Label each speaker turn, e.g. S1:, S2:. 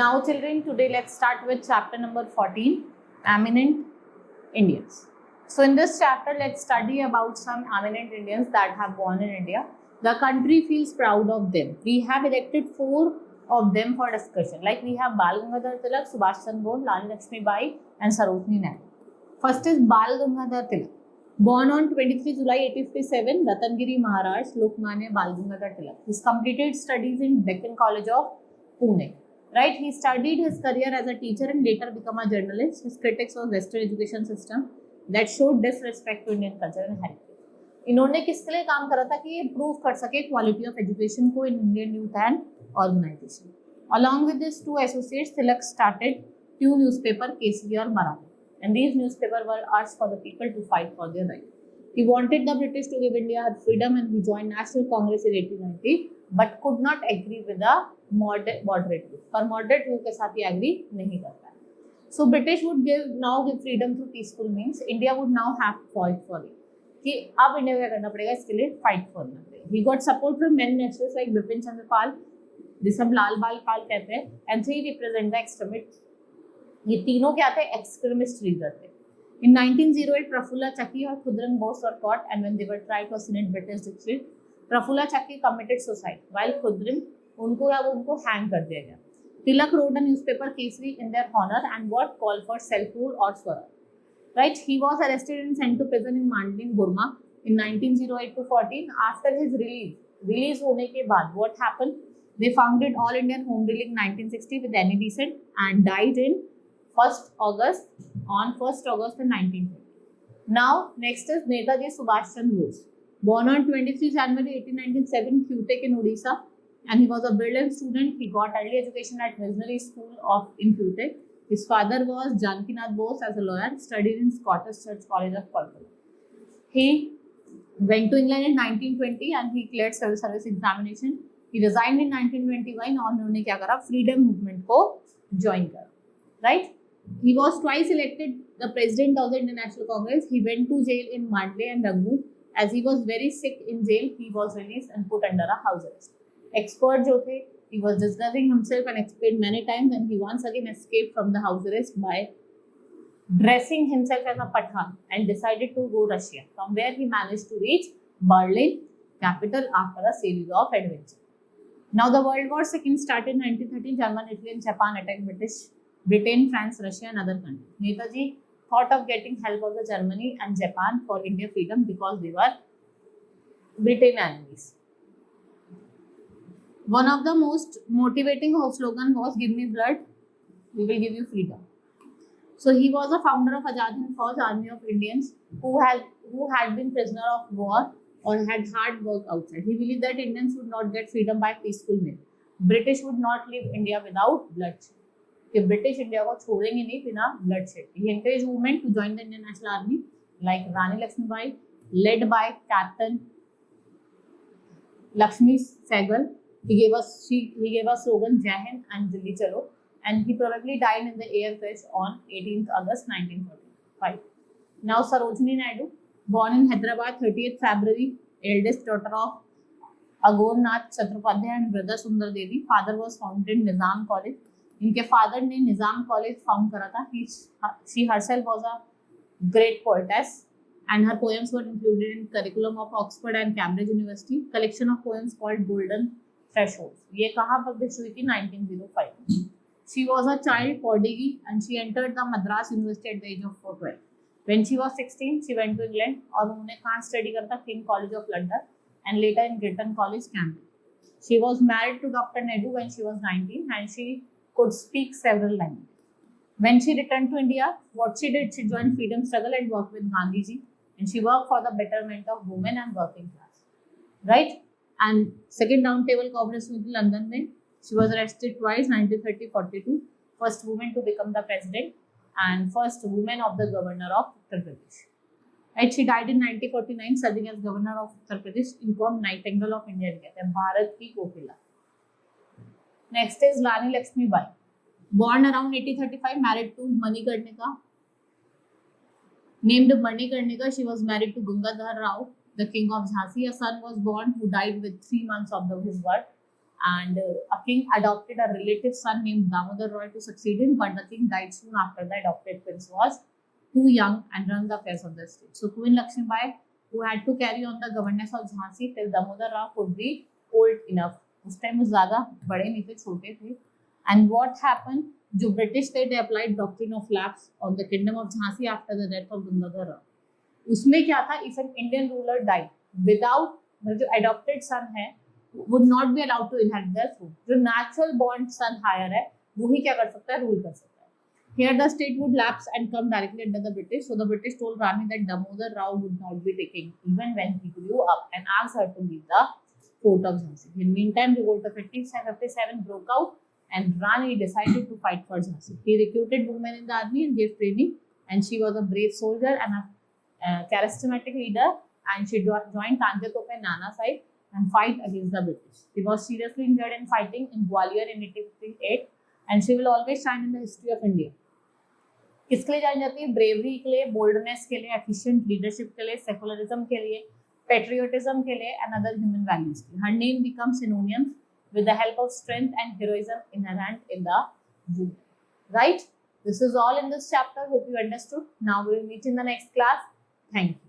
S1: Now children, today let's start with chapter number 14, Eminent Indians. So in this chapter, let's study about some eminent Indians that have born in India. The country feels proud of them. We have elected 4 of them for discussion. Like we have Bal Gangadhar Tilak, Subhash Chandra Bose, Rani Lakshmi Bai and Sarojini Naidu. First is Bal Gangadhar Tilak. Born on 23 July 1857, Ratangiri Maharashtra, Lokmanya Bal Gangadhar Tilak. He's completed studies in Deccan College of Pune. Right, he studied his career as a teacher and later become a journalist. His critics was Western education system that showed disrespect to Indian culture and heritage. इन्होंने किसके लिए काम करा था कि ये prove कर सके क्वालिटी ऑफ एजुकेशन को in Indian youth and organisation. Along with his 2 associates, Tilak started 2 newspapers, Kesari और Marathi, and these newspapers were urged for the people to fight for their rights. He wanted the British to give India her freedom and he joined National Congress in 1890, but could not agree with the moderate view. पर moderate view के साथ ये agree नहीं करता है. So British would now give freedom through peaceful means. India would now have to fight for it. कि अब India क्या करना पड़ेगा, इसके लिए fight करना पड़ेगा. He got support from many nationalists like Bipin Chandra Pal, जिसे हम लाल बाल पाल कहते हैं, and 3 represent the extremists. ये तीनों क्या थे? Extremist leader थे. In 1908, Prafulla Chakki और खुदरंग Bose were caught, and when they were tried to assassinate British dictator, Prafulla Chakki committed suicide, while खुदरंग उनको hang कर दिया गया. Tilak wrote a newspaper Kesari in their honor and what called for self-rule or Swaraj. Right? He was arrested and sent to prison in Mandling, Burma in 1908 to 14. After his release होने के बाद, what happened? They founded All Indian Home Rule in 1960 with any decent and died in 1st August in 1920. Now, next is Netaji Subhash Chandra Bose. Born on 23 January 1897, Cuttack in Odisha, and he was a brilliant student. He got early education at Missionary School in Cuttack. His father was Janakinath Bose as a lawyer, studied in Scottish Church College of Kolkata. He went to England in 1920 and he cleared civil service examination. He resigned in 1921 और उन्होंने क्या करा? Freedom movement को join करा. Right? He was twice elected the president of the Indian National Congress. He went to jail in Mandle and Rangpur. As he was very sick in jail, he was released and put under a house arrest. Expert जो थे, he was disguising himself and explained many times, and he once again escaped from the house arrest by dressing himself as a Pathan and decided to go Russia, from where he managed to reach Berlin, capital, after a series of adventures. Now the World War II started in 1913. Germany, Italy and Japan attacked Britain, France, Russia and other countries. Netaji thought of getting help of the Germany and Japan for India freedom because they were Britain enemies. One of the most motivating slogan was "Give me blood, we will give you freedom." So he was a founder of Azad Hind Fauj, Army of Indians, who had been prisoner of war or had hard work outside. He believed that Indians would not get freedom by peaceful means. British would not leave India without bloodshed. कि British India को छोड़ेंगे नहीं बिना bloodshed. He encouraged women to join the Indian National Army like Rani Lakshmi Bai, led by Captain Lakshmi Sehgal. He gave us slogan Jai Hind and Dilli Chalo, and he probably died in the air crash on 18th August 1945. Now Sarojini Naidu, born in Hyderabad 30th February, eldest daughter of Agor Nath Chatrapadhyay and brother Sundar Devi. Father was founded Nizam College. इनके father ने निजाम college found करा था. She herself was a great poetess and her poems were included in curriculum of Oxford and Cambridge University. Collection of poems called Golden Thresholds. ये कहाँ published हुई थी? 1905. She was a child prodigy and she entered the Madras University at the age of 12. When she was 16, she went to England और उन्होंने कहाँ study करा था? King College of London and later in Girton College, Cambridge. She was married to Dr. Naidu when she was 19 and she could speak several languages. When she returned to India, what she did, she joined freedom struggle and worked with Gandhiji, and she worked for the betterment of women and working class. Right? And second round table conference with London में, she was arrested twice, 1930-42, first woman to become the president and first woman of the governor of Uttar Pradesh. Right? She died in 1949, serving as governor of Uttar Pradesh. इनको हम Nightingale of India कहते हैं, भारत की कोकिला. Next is Rani Lakshmi Bai. Born around 1835, married to Manikarnika. Named Manikarnika, she was married to Gangadhar Rao, the king of Jhansi. A son was born who died with 3 months of his birth. and a king adopted a relative son named Damodar Roy to succeed him, but the king died soon after the adopted prince was too young and run the affairs of the state. So Queen Lakshmibai, who had to carry on the governance of Jhansi till Damodar Rao could be old enough. उस time वो ज़्यादा बड़े नहीं थे, छोटे थे. And what happened? जो British थे, they applied doctrine of lapse on the kingdom of Jhansi after the death of Damodar Rao. उसमें क्या था? If an Indian ruler died without जो adopted son है, would not be allowed to inherit the throne. जो natural born son higher है, वो ही क्या कर सकता है? Rule कर सकता है. Here the state would lapse and come directly under the British. So the British told Rani that Damodar Rao would not be taking even when he grew up and asked her to leave the fort of Jhansi. In the meantime, revolt of 1857 broke out and Rani decided to fight for Jhansi. He recruited women in the army and gave training, and she was a brave soldier and a charismatic leader, and she joined Tanja Tope and Nana side and fight against the British. She was seriously injured in fighting in Gwalior in 1858, and she will always shine in the history of India. किसके लिए जानी जाती है? Bravery के लिए, boldness के लिए, efficient leadership के लिए, सेकुलरिज्म के लिए, पेट्रियोटिज्म के लिए एंड अदर ह्यूमन वैल्यूज के लिए. Her name becomes synonyms with the help of strength and heroism inherent in the woman. Right? This is all in this chapter. Hope you understood. Now we will meet in the next class. Thank you.